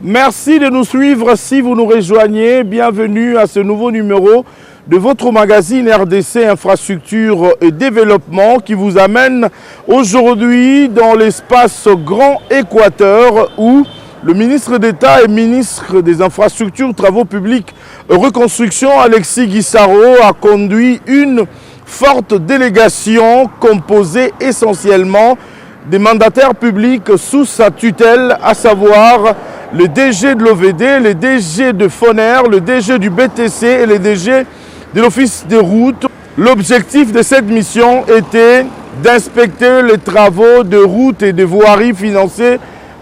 Merci de nous suivre si vous nous rejoignez. Bienvenue à ce nouveau numéro de votre magazine RDC Infrastructure et Développement qui vous amène aujourd'hui dans l'espace Grand Équateur où le ministre d'État et ministre des Infrastructures, Travaux publics et Reconstruction, Alexis Guissaro, a conduit une forte délégation composée essentiellement des mandataires publics sous sa tutelle, à savoir le DG de l'OVD, le DG de FONER, le DG du BTC et le DG de l'Office des routes. L'objectif de cette mission était d'inspecter les travaux de routes et de voiries financés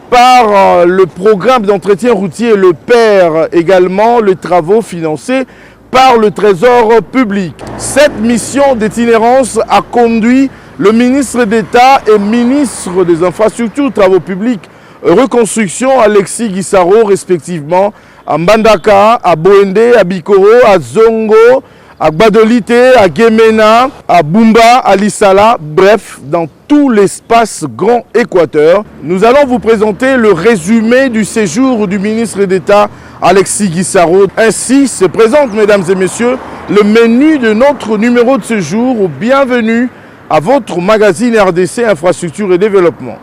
par le programme d'entretien routier, le PER, également les travaux financés par le Trésor public. Cette mission d'itinérance a conduit le ministre d'État et ministre des Infrastructures, Travaux publics et Reconstruction, Alexis Guissaro, respectivement, à Mbandaka, à Boende, à Bikoro, à Zongo, à Gbadolite, à Gemena, à Bumba, à Lissala, bref, dans tout l'espace Grand Équateur. Nous allons vous présenter le résumé du séjour du ministre d'État Alexis Guissaro. Ainsi se présente, mesdames et messieurs, le menu de notre numéro de ce jour. Bienvenue à votre magazine RDC Infrastructure et Développement.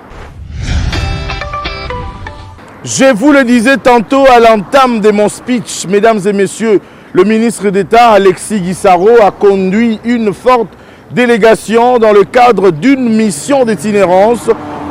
Je vous le disais tantôt à l'entame de mon speech, mesdames et messieurs, le ministre d'État Alexis Guissaro a conduit une forte délégation dans le cadre d'une mission d'itinérance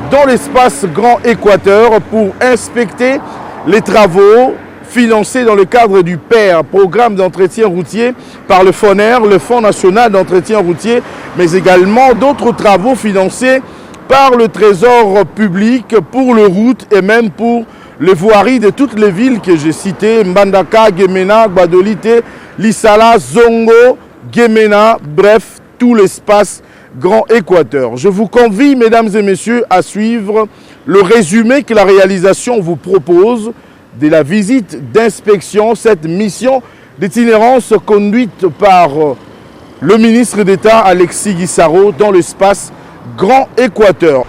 dans l'espace Grand Équateur pour inspecter les travaux financés dans le cadre du PER, programme d'entretien routier par le FONER, le Fonds national d'entretien routier, mais également d'autres travaux financés par le Trésor public pour les routes et même pour les voiries de toutes les villes que j'ai citées, Mbandaka, Gemena, Gbadolite, Lissala, Zongo, Gemena, bref, tout l'espace Grand Équateur. Je vous convie, mesdames et messieurs, à suivre le résumé que la réalisation vous propose de la visite d'inspection, cette mission d'itinérance conduite par le ministre d'État Alexis Guissaro dans l'espace Grand Équateur.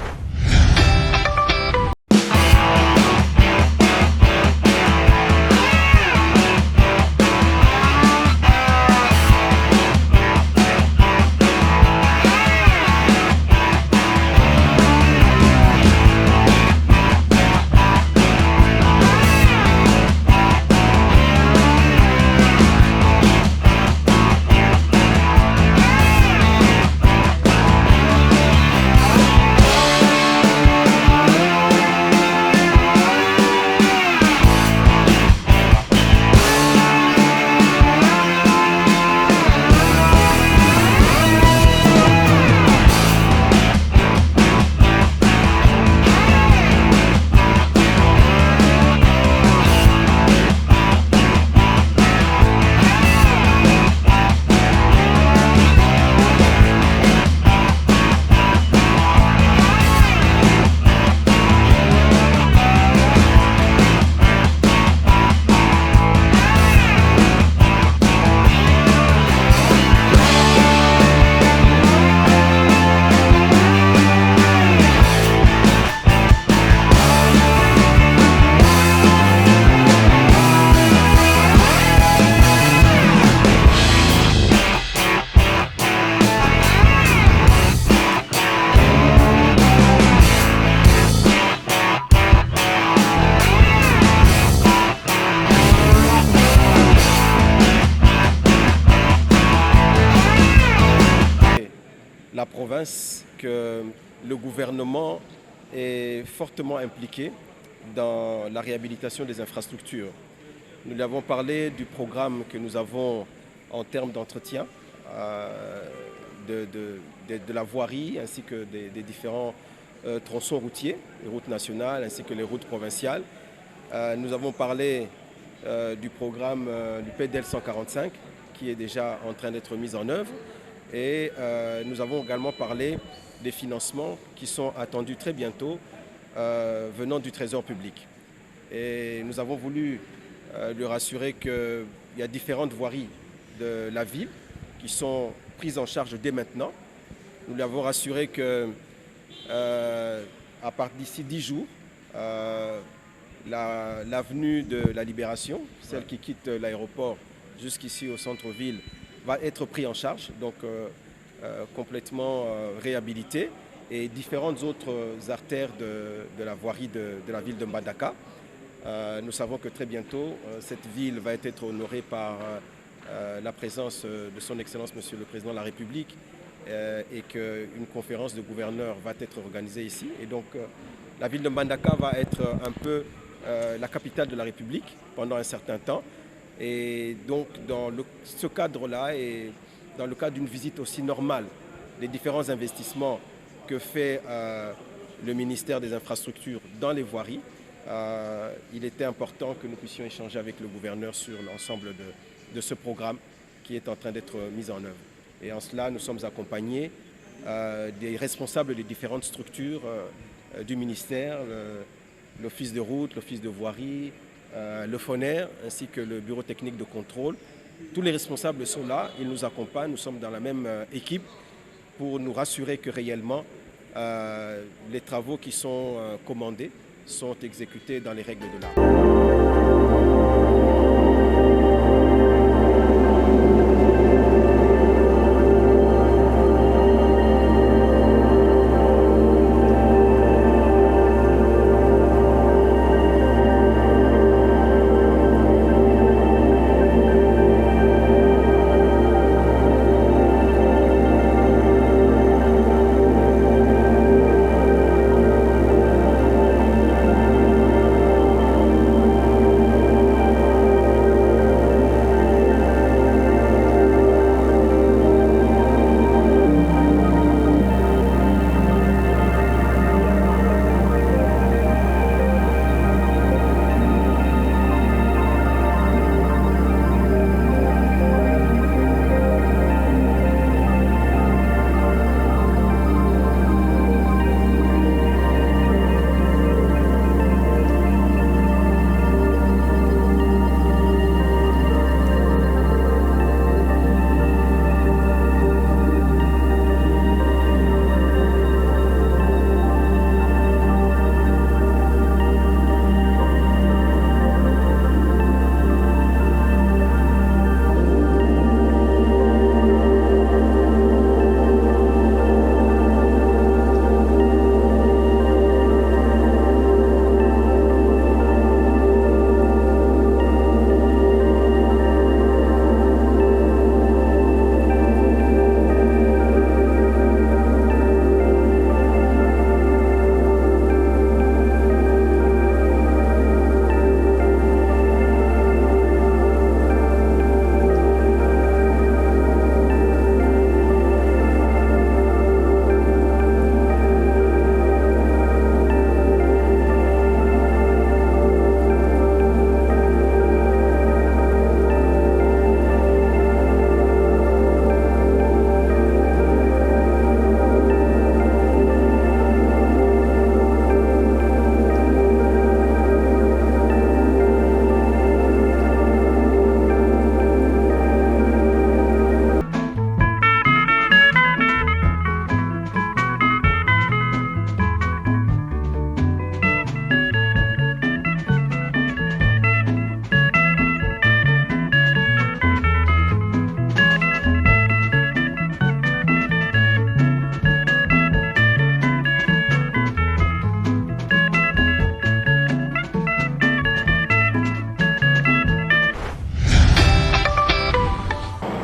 La province, que le gouvernement est fortement impliqué dans la réhabilitation des infrastructures. Nous lui avons parlé du programme que nous avons en termes d'entretien de la voirie ainsi que des différents tronçons routiers, les routes nationales ainsi que les routes provinciales. Nous avons parlé du programme du PDL 145 qui est déjà en train d'être mis en œuvre. Et nous avons également parlé des financements qui sont attendus très bientôt venant du Trésor public. Et nous avons voulu lui rassurer qu'il y a différentes voiries de la ville qui sont prises en charge dès maintenant. Nous lui avons rassuré que à partir d'ici 10 jours, l'avenue de la Libération, celle qui quitte l'aéroport jusqu'ici au centre-ville, va être pris en charge, donc complètement réhabilité, et différentes autres artères de la voirie de la ville de Mbandaka. Nous savons que très bientôt, cette ville va être honorée par la présence de son Excellence Monsieur le Président de la République et qu'une conférence de gouverneurs va être organisée ici. Et donc la ville de Mbandaka va être un peu la capitale de la République pendant un certain temps. Et donc dans ce cadre-là et dans le cadre d'une visite aussi normale des différents investissements que fait le ministère des Infrastructures dans les voiries, il était important que nous puissions échanger avec le gouverneur sur l'ensemble de ce programme qui est en train d'être mis en œuvre. Et en cela, nous sommes accompagnés des responsables des différentes structures du ministère, l'Office de route, l'Office de voirie, le FONER, ainsi que le Bureau technique de contrôle. Tous les responsables sont là, ils nous accompagnent, nous sommes dans la même équipe pour nous rassurer que réellement les travaux qui sont commandés sont exécutés dans les règles de l'art.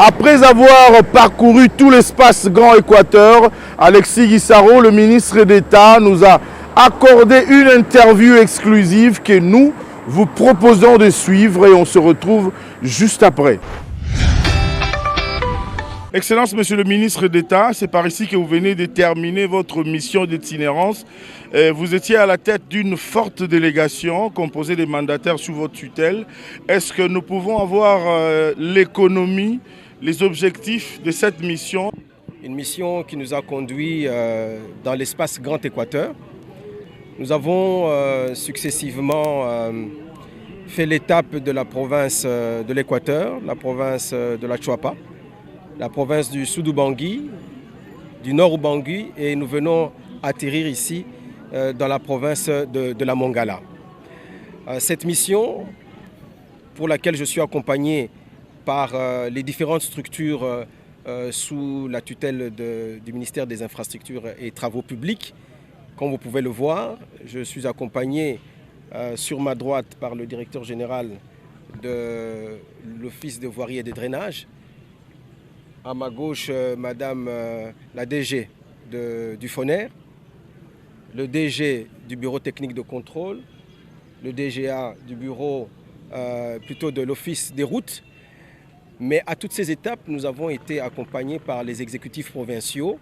Après avoir parcouru tout l'espace Grand Équateur, Alexis Guissaro, le ministre d'État, nous a accordé une interview exclusive que nous vous proposons de suivre et on se retrouve juste après. Excellence, Monsieur le ministre d'État, c'est par ici que vous venez de terminer votre mission d'itinérance. Vous étiez à la tête d'une forte délégation composée des mandataires sous votre tutelle. Est-ce que nous pouvons avoir l'économie, les objectifs de cette mission? Une mission qui nous a conduits dans l'espace Grand Équateur. Nous avons successivement fait l'étape de la province de l'Équateur, la province de la Chuapa, la province du Sud-Ubangui, du Nord-Ubangui, et nous venons atterrir ici dans la province de la Mongala. Cette mission, pour laquelle je suis accompagné par les différentes structures sous la tutelle du ministère des Infrastructures et Travaux Publics, comme vous pouvez le voir, je suis accompagné sur ma droite par le directeur général de l'Office de voirie et de drainage. À ma gauche, Madame la DG du FONER, le DG du Bureau technique de contrôle, le DGA du bureau plutôt de l'Office des routes. Mais à toutes ces étapes, nous avons été accompagnés par les exécutifs provinciaux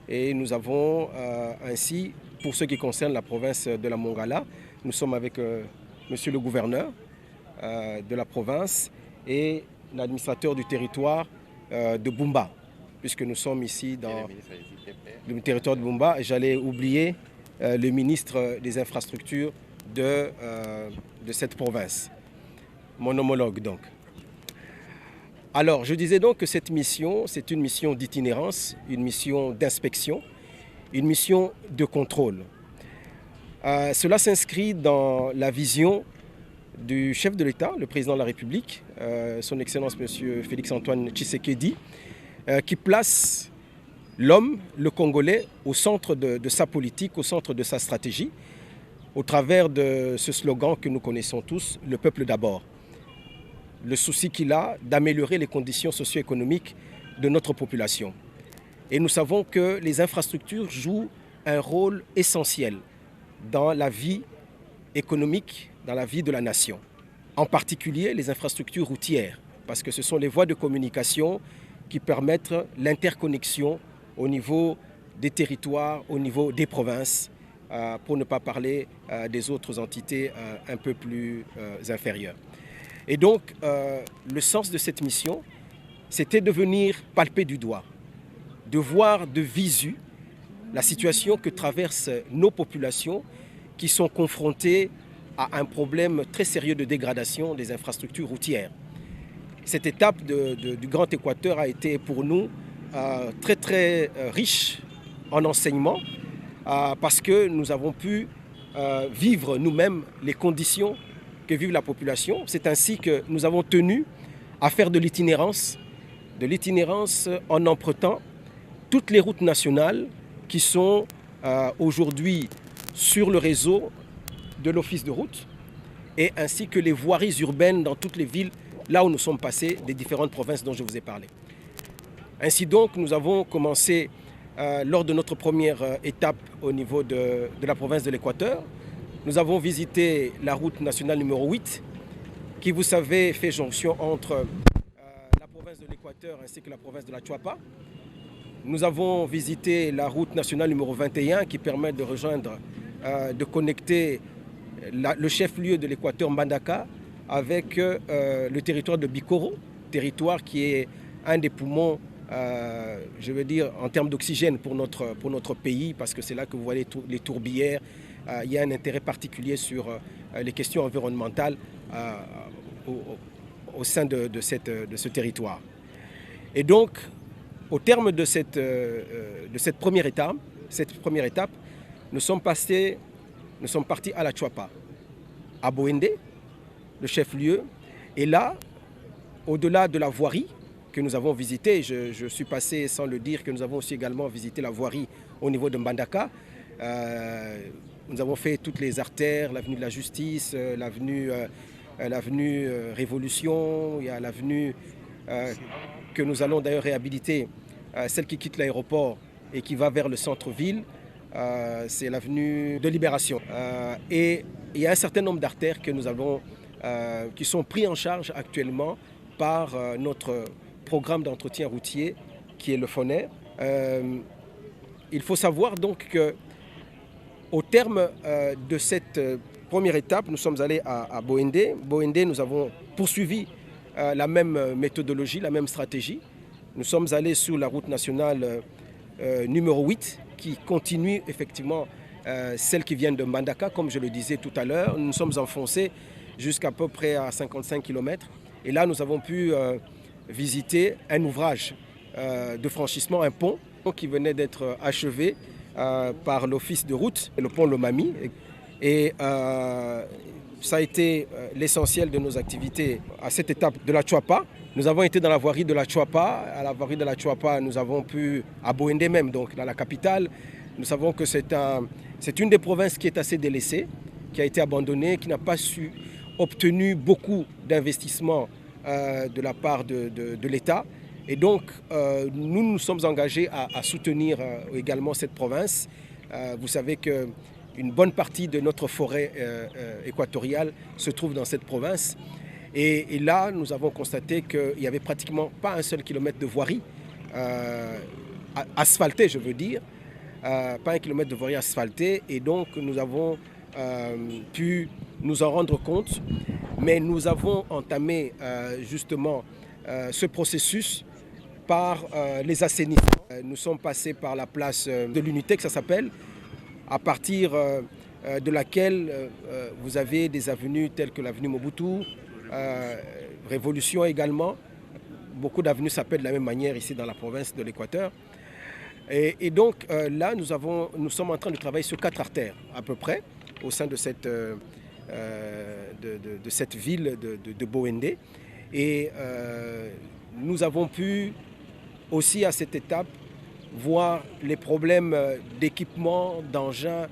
et nous avons ainsi, pour ce qui concerne la province de la Mongala, nous sommes avec Monsieur le gouverneur de la province et l'administrateur du territoire de Bumba, puisque nous sommes ici dans le territoire de Bumba. J'allais oublier le ministre des Infrastructures de cette province, mon homologue donc. Alors, je disais donc que cette mission, c'est une mission d'itinérance, une mission d'inspection, une mission de contrôle. Cela s'inscrit dans la vision du chef de l'État, le président de la République, son Excellence M. Félix-Antoine Tshisekedi, qui place l'homme, le Congolais, au centre de sa politique, au centre de sa stratégie, au travers de ce slogan que nous connaissons tous, le peuple d'abord. Le souci qu'il a d'améliorer les conditions socio-économiques de notre population. Et nous savons que les infrastructures jouent un rôle essentiel dans la vie économique, dans la vie de la nation. En particulier les infrastructures routières, parce que ce sont les voies de communication qui permettent l'interconnexion au niveau des territoires, au niveau des provinces, pour ne pas parler des autres entités un peu plus inférieures. Et donc, le sens de cette mission, c'était de venir palper du doigt, de voir de visu la situation que traversent nos populations qui sont confrontées à un problème très sérieux de dégradation des infrastructures routières. Cette étape du Grand Équateur a été pour nous très très riche en enseignements parce que nous avons pu vivre nous-mêmes les conditions que vive la population. C'est ainsi que nous avons tenu à faire de l'itinérance en empruntant toutes les routes nationales qui sont aujourd'hui sur le réseau de l'Office de route et ainsi que les voiries urbaines dans toutes les villes là où nous sommes passés des différentes provinces dont je vous ai parlé. Ainsi donc, nous avons commencé lors de notre première étape au niveau de la province de l'Équateur. Nous avons visité la route nationale numéro 8 qui, vous savez, fait jonction entre la province de l'Équateur ainsi que la province de la Chuapa. Nous avons visité la route nationale numéro 21 qui permet de rejoindre, de connecter le chef-lieu de l'Équateur, Mbandaka, avec le territoire de Bikoro, territoire qui est un des poumons, je veux dire, en termes d'oxygène pour notre pays, parce que c'est là que vous voyez les tourbières. Il y a un intérêt particulier sur les questions environnementales au sein de ce territoire. Et donc, au terme de cette première étape, nous sommes partis à la Chuapa, à Boende, le chef-lieu. Et là, au-delà de la voirie que nous avons visitée, je suis passé sans le dire que nous avons aussi également visité la voirie au niveau de Mbandaka. Nous avons fait toutes les artères, l'avenue de la Justice, l'avenue Révolution, il y a l'avenue que nous allons d'ailleurs réhabiliter, celle qui quitte l'aéroport et qui va vers le centre-ville, c'est l'avenue de Libération. Et il y a un certain nombre d'artères que nous avons, qui sont pris en charge actuellement par notre programme d'entretien routier qui est le FONER. Il faut savoir donc que au terme de cette première étape, nous sommes allés à Boende. Boende, nous avons poursuivi la même méthodologie, la même stratégie. Nous sommes allés sur la route nationale numéro 8 qui continue effectivement celle qui vient de Mbandaka, comme je le disais tout à l'heure. Nous nous sommes enfoncés jusqu'à peu près à 55 km. Et là, nous avons pu visiter un ouvrage de franchissement, un pont qui venait d'être achevé par l'office de route, le pont Lomami. Et ça a été l'essentiel de nos activités à cette étape de la Chuapa. Nous avons été dans la voirie de la Chuapa. À la voirie de la Chuapa, nous avons pu, à Bouendé même, donc dans la capitale, nous savons que c'est une des provinces qui est assez délaissée, qui a été abandonnée, qui n'a pas obtenu beaucoup d'investissements de la part de l'État. Et donc, nous nous sommes engagés à soutenir également cette province. Vous savez qu'une bonne partie de notre forêt équatoriale se trouve dans cette province. Et là, nous avons constaté qu'il n'y avait pratiquement pas un seul kilomètre de voirie asphaltée, je veux dire. Pas un kilomètre de voirie asphaltée. Et donc, nous avons pu nous en rendre compte. Mais nous avons entamé justement ce processus par les assainissements. Nous sommes passés par la place de l'Unité, que ça s'appelle, à partir de laquelle vous avez des avenues telles que l'avenue Mobutu, Révolution également. Beaucoup d'avenues s'appellent de la même manière ici dans la province de l'Équateur. Et donc là, nous sommes en train de travailler sur 4 artères à peu près au sein de cette ville de Bouendé. Et nous avons pu aussi à cette étape voir les problèmes d'équipement, d'engins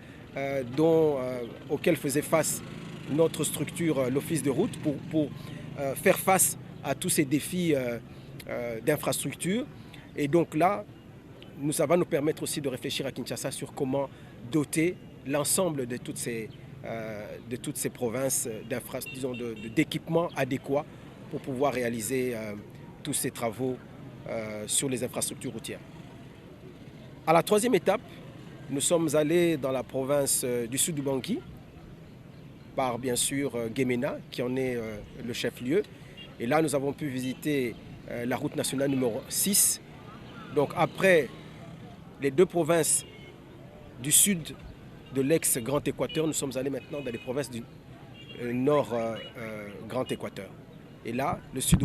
auxquels faisait face notre structure, l'Office de route, pour faire face à tous ces défis d'infrastructure. Et donc là, ça va nous permettre aussi de réfléchir à Kinshasa sur comment doter l'ensemble de toutes ces provinces d'équipements adéquats pour pouvoir réaliser tous ces travaux sur les infrastructures routières. À la 3e étape, nous sommes allés dans la province du sud du Bangui, par bien sûr Guémena, qui en est le chef-lieu. Et là, nous avons pu visiter la route nationale numéro 6. Donc après les 2 provinces du sud de l'ex-Grand Équateur, nous sommes allés maintenant dans les provinces du nord Grand Équateur. Et là, le sud du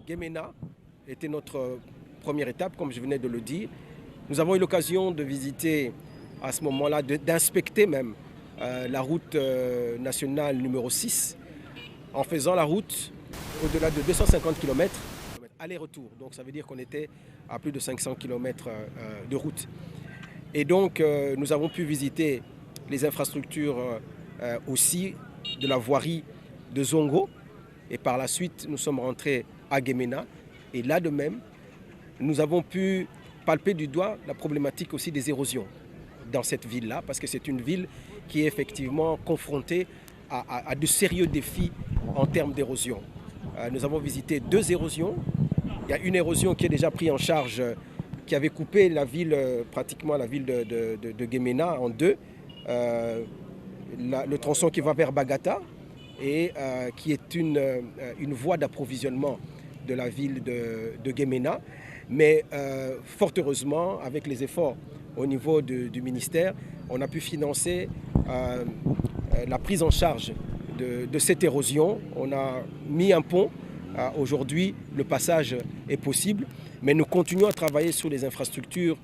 Guémena était notre première étape, comme je venais de le dire. Nous avons eu l'occasion de visiter à ce moment-là, d'inspecter même la route nationale numéro 6, en faisant la route au-delà de 250 km aller-retour. Donc ça veut dire qu'on était à plus de 500 km de route. Et donc nous avons pu visiter les infrastructures aussi de la voirie de Zongo. Et par la suite, nous sommes rentrés à Guémena. Et là de même, nous avons pu palper du doigt la problématique aussi des érosions dans cette ville-là, parce que c'est une ville qui est effectivement confrontée à de sérieux défis en termes d'érosion. Nous avons visité 2 érosions. Il y a une érosion qui est déjà prise en charge, qui avait coupé la ville, pratiquement la ville de Guémena en 2. Le tronçon qui va vers Bagata et qui est une voie d'approvisionnement de la ville de Guémena. Mais fort heureusement, avec les efforts au niveau du ministère, on a pu financer la prise en charge de cette érosion. On a mis un pont. Aujourd'hui, le passage est possible, mais nous continuons à travailler sur les infrastructures,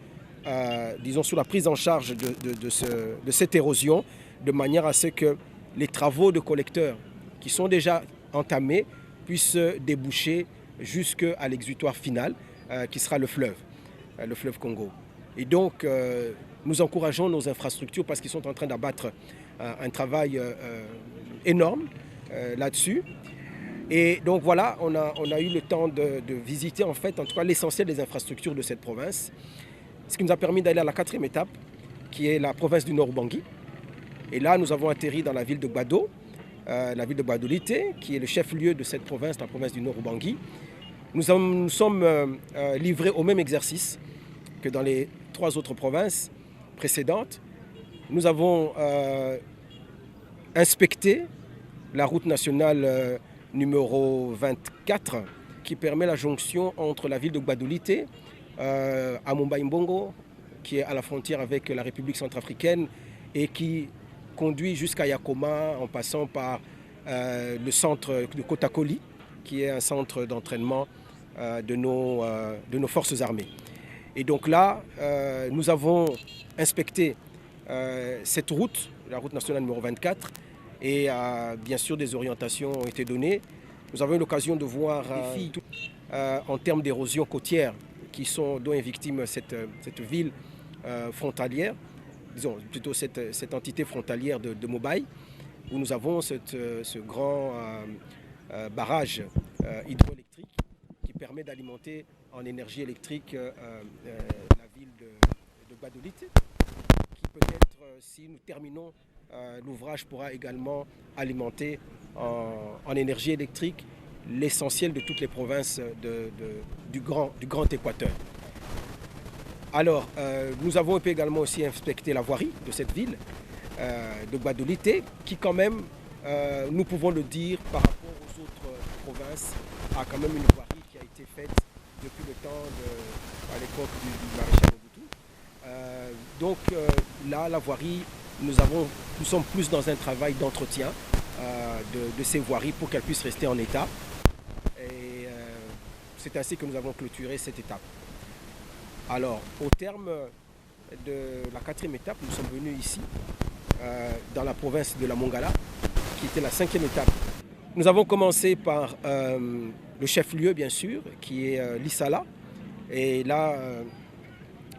disons sur la prise en charge de cette érosion, de manière à ce que les travaux de collecteurs qui sont déjà entamés puissent déboucher jusqu'à l'exutoire final, qui sera le fleuve Congo. Et donc, nous encourageons nos infrastructures parce qu'ils sont en train d'abattre un travail énorme là-dessus. Et donc voilà, on a eu le temps de visiter en fait, en tout cas l'essentiel des infrastructures de cette province, ce qui nous a permis d'aller à la 4e étape, qui est la province du Nord-Ubangui. Et là, nous avons atterri dans la ville de Gbado, la ville de Gbadolité, qui est le chef-lieu de cette province, la province du Nord-Ubangui. Nous sommes livrés au même exercice que dans les 3 autres provinces précédentes. Nous avons inspecté la route nationale numéro 24 qui permet la jonction entre la ville de Gbadolité à Mumbai-Mbongo, qui est à la frontière avec la République centrafricaine et qui conduit jusqu'à Yakoma en passant par le centre de Kotakoli, qui est un centre d'entraînement de nos forces armées. Et donc là, nous avons inspecté cette route, la route nationale numéro 24, Et bien sûr, des orientations ont été données. Nous avons eu l'occasion de voir en termes d'érosion côtière dont est victime cette ville frontalière, disons plutôt cette entité frontalière de Mobaye, où nous avons ce grand barrage hydroélectrique qui permet d'alimenter en énergie électrique la ville de Gbadolite, qui peut-être, si nous terminons l'ouvrage, pourra également alimenter en énergie électrique l'essentiel de toutes les provinces du Grand Équateur. Alors, nous avons pu également aussi inspecter la voirie de cette ville de Gbadolite, qui quand même, nous pouvons le dire par rapport aux autres provinces, a quand même une voirie qui a été faite depuis le temps à l'époque du maréchal Mobutu. Donc là, la voirie, nous sommes plus dans un travail d'entretien de ces voiries pour qu'elles puissent rester en état. Et c'est ainsi que nous avons clôturé cette étape. Alors, au terme de la 4e étape, nous sommes venus ici, dans la province de la Mongala, qui était la 5e étape. Nous avons commencé par le chef-lieu, bien sûr, qui est Lissala. Et là,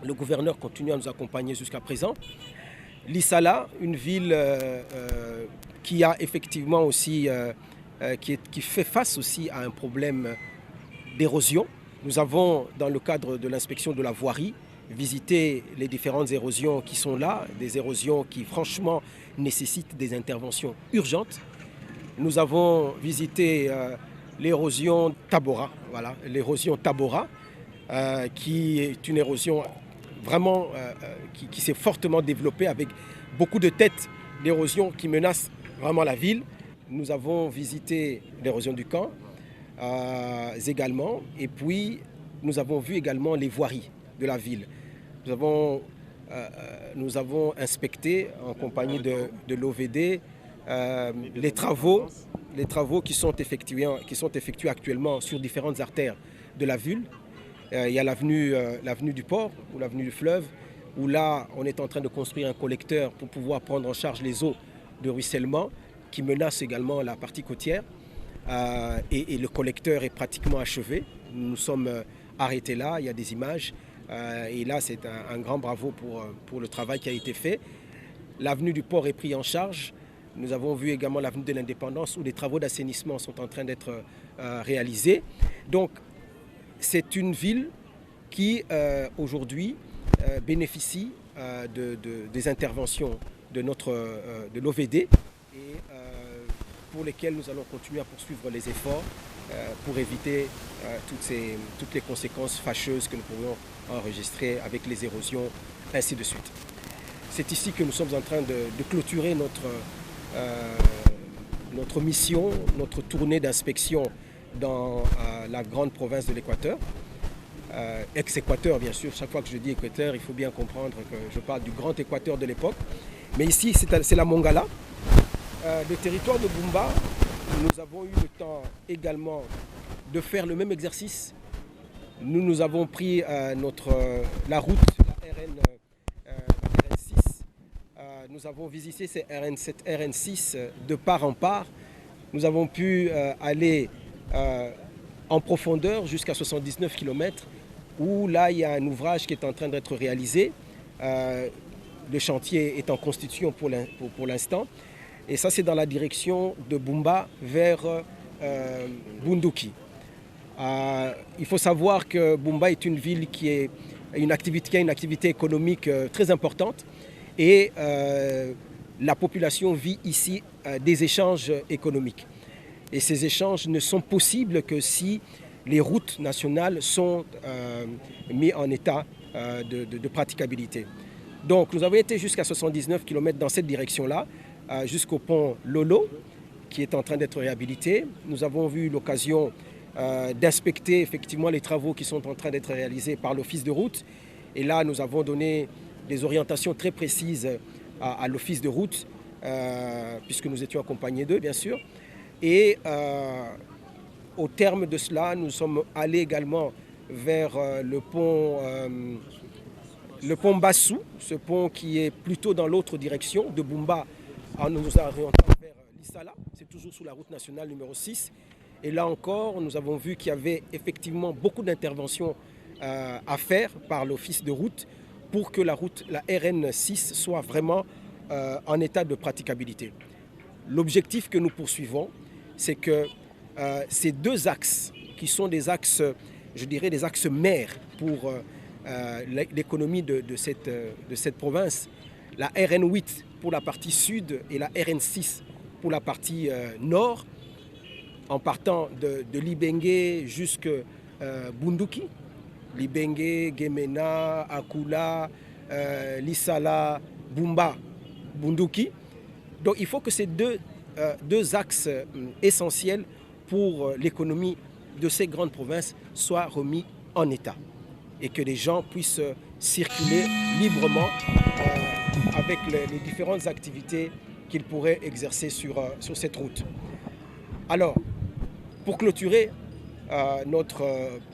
le gouverneur continue à nous accompagner jusqu'à présent. Lissala, une ville qui a effectivement aussi, qui fait face aussi à un problème d'érosion. Nous avons, dans le cadre de l'inspection de la voirie, visité les différentes érosions qui sont là, des érosions qui franchement nécessitent des interventions urgentes. Nous avons visité l'érosion Tabora, voilà, l'érosion Tabora, qui est une érosion vraiment qui s'est fortement développée avec beaucoup de têtes d'érosion qui menacent vraiment la ville. Nous avons visité l'érosion du camp également, et puis nous avons vu également les voiries de la ville. Nous avons inspecté en compagnie de l'OVD les travaux qui sont effectués actuellement sur différentes artères de la ville. Il y a l'avenue du port ou l'avenue du fleuve, où là on est en train de construire un collecteur pour pouvoir prendre en charge les eaux de ruissellement qui menacent également la partie côtière. Et le collecteur est pratiquement achevé. Nous nous sommes arrêtés là, il y a des images. Et là, c'est un grand bravo pour le travail qui a été fait. L'avenue du port est prise en charge. Nous avons vu également l'avenue de l'Indépendance où les travaux d'assainissement sont en train d'être réalisés. Donc, c'est une ville qui, aujourd'hui, bénéficie des interventions de l'OVD et pour lesquelles nous allons continuer à poursuivre les efforts pour éviter toutes les conséquences fâcheuses que nous pourrions enregistrer avec les érosions, ainsi de suite. C'est ici que nous sommes en train de clôturer notre mission, notre tournée d'inspection dans la grande province de l'Équateur. Ex-Équateur, bien sûr. Chaque fois que je dis Équateur, il faut bien comprendre que je parle du grand Équateur de l'époque. Mais ici, c'est la Mongala. Le territoire de Bumba, nous avons eu le temps également de faire le même exercice. Nous avons pris la route, la RN6. Nous avons visité cette RN6 de part en part. Nous avons pu aller en profondeur jusqu'à 79 km, où là, il y a un ouvrage qui est en train d'être réalisé. Le chantier est en constitution pour l'instant. Et ça, c'est dans la direction de Bumba vers Bunduki. Il faut savoir que Bumba est une ville qui a une activité économique très importante. Et la population vit ici des échanges économiques. Et ces échanges ne sont possibles que si les routes nationales sont mises en état de praticabilité. Donc nous avons été jusqu'à 79 km dans cette direction-là, jusqu'au pont Lolo, qui est en train d'être réhabilité. Nous avons eu l'occasion d'inspecter effectivement les travaux qui sont en train d'être réalisés par l'office de route. Et là, nous avons donné des orientations très précises à l'office de route, puisque nous étions accompagnés d'eux, bien sûr. Et au terme de cela, nous sommes allés également vers le pont Bassou, ce pont qui est plutôt dans l'autre direction de Bumba, en nous orientant vers Issala, c'est toujours sous la route nationale numéro 6. Et là encore, nous avons vu qu'il y avait effectivement beaucoup d'interventions à faire par l'office de route pour que la RN6 soit vraiment en état de praticabilité. L'objectif que nous poursuivons, c'est que ces deux axes, qui sont des axes, je dirais des axes mères pour l'économie de cette province, la RN8 pour la partie sud et la RN6 pour la partie nord, en partant de Libenge jusqu'à Bunduki, Libenge, Gemena, Akula, Lissala, Bumba, Bunduki. Donc il faut que ces deux axes essentiels pour l'économie de ces grandes provinces soient remis en état et que les gens puissent circuler librement avec les différentes activités qu'ils pourraient exercer sur cette route. Alors, pour clôturer notre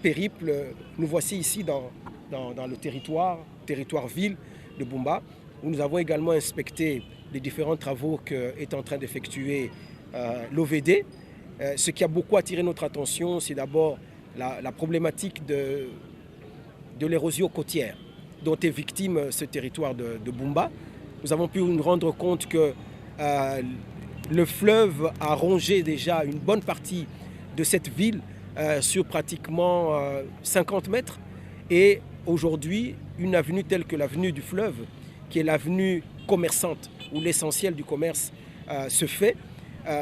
périple, nous voici ici dans le territoire ville de Bumba, où nous avons également inspecté les différents travaux qu'est en train d'effectuer l'OVD. Ce qui a beaucoup attiré notre attention, c'est d'abord la problématique de l'érosion côtière dont est victime ce territoire de Bumba. Nous avons pu nous rendre compte que le fleuve a rongé déjà une bonne partie de cette ville sur pratiquement 50 mètres. Et aujourd'hui, une avenue telle que l'avenue du fleuve, qui est l'avenue commerçante où l'essentiel du commerce se fait,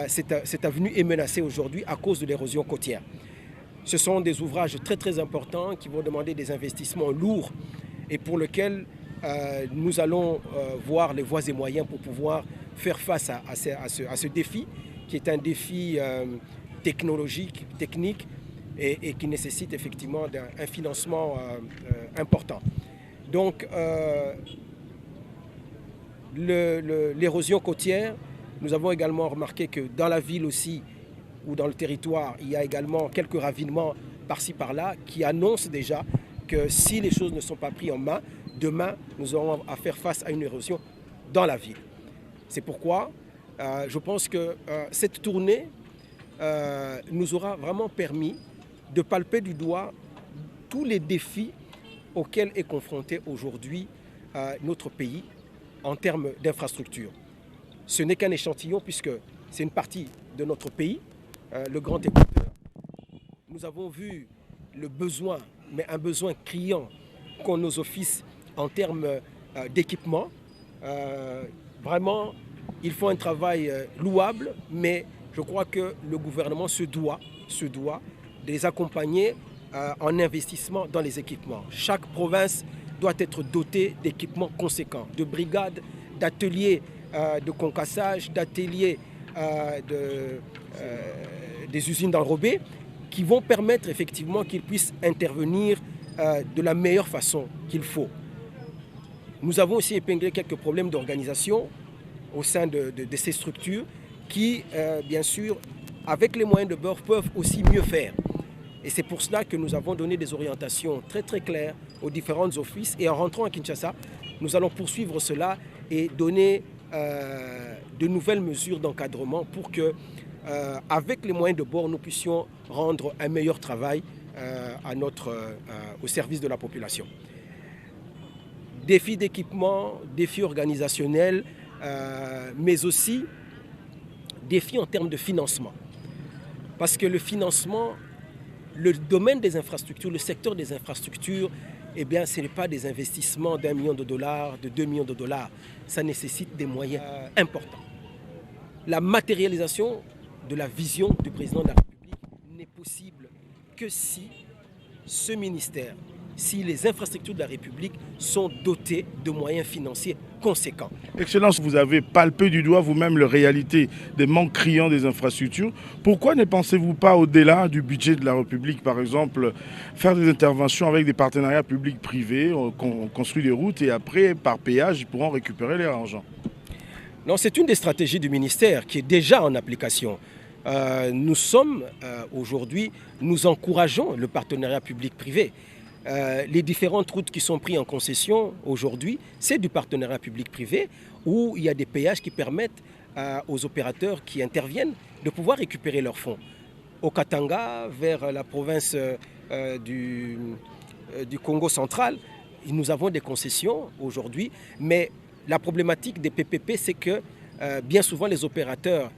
cette avenue est menacée aujourd'hui à cause de l'érosion côtière. Ce sont des ouvrages très très importants qui vont demander des investissements lourds et pour lesquels nous allons voir les voies et moyens pour pouvoir faire face à ce défi, qui est un défi technologique, technique et qui nécessite effectivement un financement important. Donc l'érosion côtière, nous avons également remarqué que dans la ville aussi, ou dans le territoire, il y a également quelques ravinements par-ci par-là qui annoncent déjà que si les choses ne sont pas prises en main, demain, nous aurons à faire face à une érosion dans la ville. C'est pourquoi je pense que cette tournée nous aura vraiment permis de palper du doigt tous les défis auxquels est confronté aujourd'hui notre pays en termes d'infrastructures. Ce n'est qu'un échantillon puisque c'est une partie de notre pays, le Grand Équateur. Nous avons vu le besoin, mais un besoin criant qu'ont nos offices en termes d'équipement. Vraiment, il faut un travail louable, mais je crois que le gouvernement se doit de les accompagner en investissement dans les équipements. Chaque province doit être dotée d'équipements conséquents, de brigades, d'ateliers de concassage, d'ateliers des usines d'enrobés qui vont permettre effectivement qu'ils puissent intervenir de la meilleure façon qu'il faut. Nous avons aussi épinglé quelques problèmes d'organisation au sein de ces structures qui, bien sûr, avec les moyens de bord, peuvent aussi mieux faire. Et c'est pour cela que nous avons donné des orientations très très claires aux différents offices. Et en rentrant à Kinshasa, nous allons poursuivre cela et donner de nouvelles mesures d'encadrement pour que, avec les moyens de bord, nous puissions rendre un meilleur travail au service de la population. Défis d'équipement, défis organisationnels, mais aussi défis en termes de financement. Parce que le financement, le domaine des infrastructures, le secteur des infrastructures, eh bien, ce n'est pas des investissements d'1 million de dollars, de 2 millions de dollars. Ça nécessite des moyens importants. La matérialisation de la vision du président de la République n'est possible que si ce ministère, si les infrastructures de la République sont dotées de moyens financiers conséquents. Excellence, vous avez palpé du doigt vous-même la réalité des manques criants des infrastructures. Pourquoi ne pensez-vous pas au-delà du budget de la République, par exemple, faire des interventions avec des partenariats publics-privés, on construit des routes et après, par péage, ils pourront récupérer leur argent? Non, c'est une des stratégies du ministère qui est déjà en application. Nous sommes aujourd'hui, nous encourageons le partenariat public-privé. Les différentes routes qui sont prises en concession aujourd'hui, c'est du partenariat public-privé où il y a des péages qui permettent aux opérateurs qui interviennent de pouvoir récupérer leurs fonds. Au Katanga, vers la province du Congo central, nous avons des concessions aujourd'hui, mais la problématique des PPP, c'est que bien souvent les opérateurs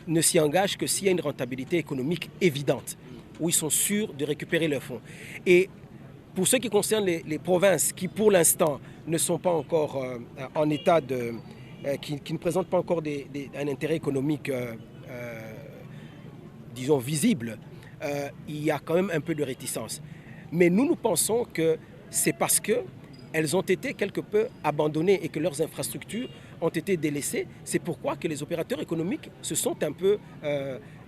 ne s'y engagent que s'il y a une rentabilité économique évidente, où ils sont sûrs de récupérer leurs fonds. Et pour ce qui concerne les provinces qui, pour l'instant, ne sont pas encore en état de... qui ne présentent pas encore un intérêt économique, disons, visible, il y a quand même un peu de réticence. Mais nous pensons que c'est parce qu'elles ont été quelque peu abandonnées et que leurs infrastructures ont été délaissées. C'est pourquoi que les opérateurs économiques se sont un peu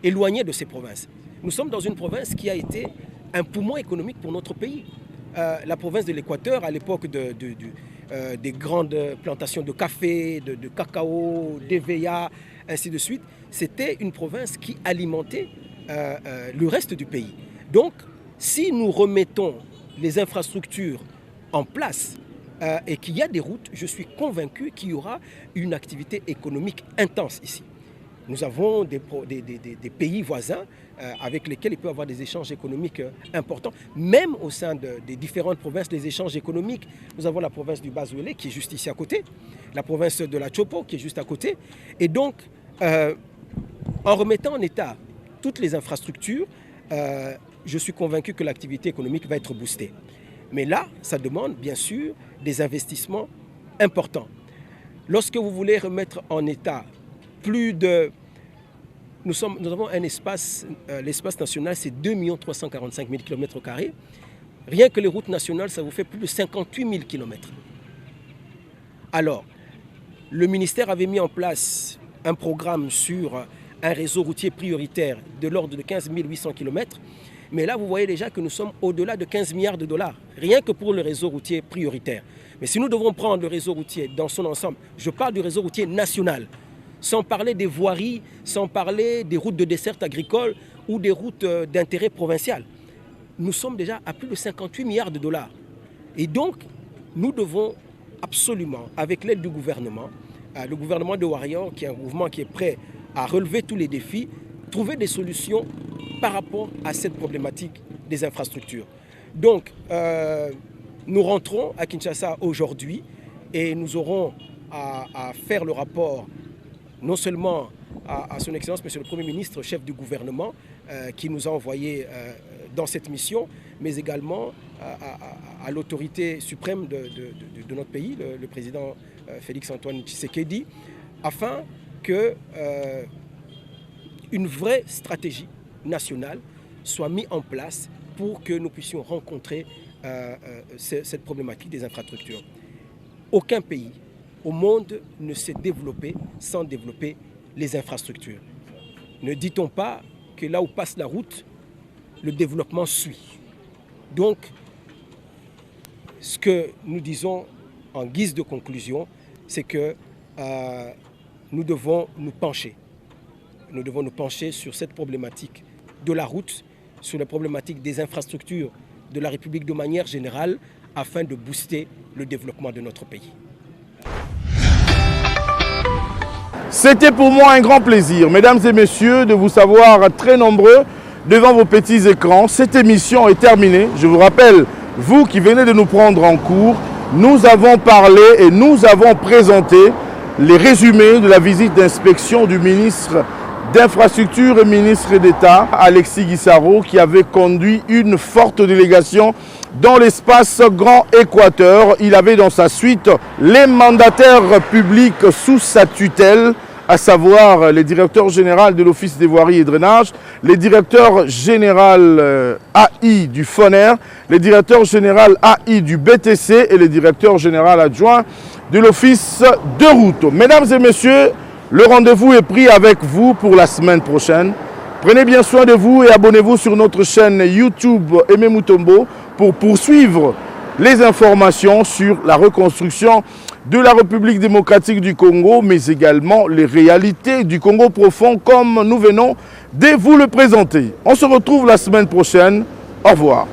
éloignés de ces provinces. Nous sommes dans une province qui a été un poumon économique pour notre pays. La province de l'Équateur, à l'époque des grandes plantations de café, de cacao, d'EVA, ainsi de suite, c'était une province qui alimentait le reste du pays. Donc, si nous remettons les infrastructures en place et qu'il y a des routes, je suis convaincu qu'il y aura une activité économique intense ici. Nous avons des pays voisins avec lesquels il peut y avoir des échanges économiques importants. Même au sein des différentes provinces, les échanges économiques, nous avons la province du Bas-Ouélé qui est juste ici à côté, la province de la Chopo qui est juste à côté. Et donc, en remettant en état toutes les infrastructures, je suis convaincu que l'activité économique va être boostée. Mais là, ça demande bien sûr des investissements importants. Lorsque vous voulez remettre en état plus de... Nous avons un espace, l'espace national, c'est 2 345 000 km². Rien que les routes nationales, ça vous fait plus de 58 000 km. Alors, le ministère avait mis en place un programme sur un réseau routier prioritaire de l'ordre de 15 800 km. Mais là, vous voyez déjà que nous sommes au-delà de 15 milliards de dollars, rien que pour le réseau routier prioritaire. Mais si nous devons prendre le réseau routier dans son ensemble, je parle du réseau routier national, sans parler des voiries, sans parler des routes de desserte agricole ou des routes d'intérêt provincial. Nous sommes déjà à plus de 58 milliards de dollars. Et donc, nous devons absolument, avec l'aide du gouvernement, le gouvernement de Warrior, qui est un mouvement qui est prêt à relever tous les défis, trouver des solutions par rapport à cette problématique des infrastructures. Donc, nous rentrons à Kinshasa aujourd'hui et nous aurons à faire le rapport non seulement à son Excellence, Monsieur le Premier ministre, chef du gouvernement, qui nous a envoyés dans cette mission, mais également à l'autorité suprême de notre pays, le président Félix-Antoine Tshisekedi, afin que une vraie stratégie nationale soit mise en place pour que nous puissions rencontrer cette problématique des infrastructures. Aucun pays au monde ne s'est développé sans développer les infrastructures. Ne dit-on pas que là où passe la route, le développement suit. Donc, ce que nous disons en guise de conclusion, c'est que nous devons nous pencher. Nous devons nous pencher sur cette problématique de la route, sur la problématique des infrastructures de la République de manière générale, afin de booster le développement de notre pays. C'était pour moi un grand plaisir, mesdames et messieurs, de vous savoir très nombreux devant vos petits écrans. Cette émission est terminée. Je vous rappelle, vous qui venez de nous prendre en cours, nous avons parlé et nous avons présenté les résumés de la visite d'inspection du ministre d'Infrastructure et ministre d'État, Alexis Guissaro, qui avait conduit une forte délégation dans l'espace Grand Équateur. Il avait dans sa suite les mandataires publics sous sa tutelle, à savoir les directeurs généraux de l'Office des voiries et drainages, les directeurs généraux AI du FONER, les directeurs généraux AI du BTC et les directeurs généraux adjoints de l'Office de route. Mesdames et messieurs, le rendez-vous est pris avec vous pour la semaine prochaine. Prenez bien soin de vous et abonnez-vous sur notre chaîne YouTube Aimé Mutombo pour poursuivre les informations sur la reconstruction de la République démocratique du Congo, mais également les réalités du Congo profond comme nous venons de vous le présenter. On se retrouve la semaine prochaine. Au revoir.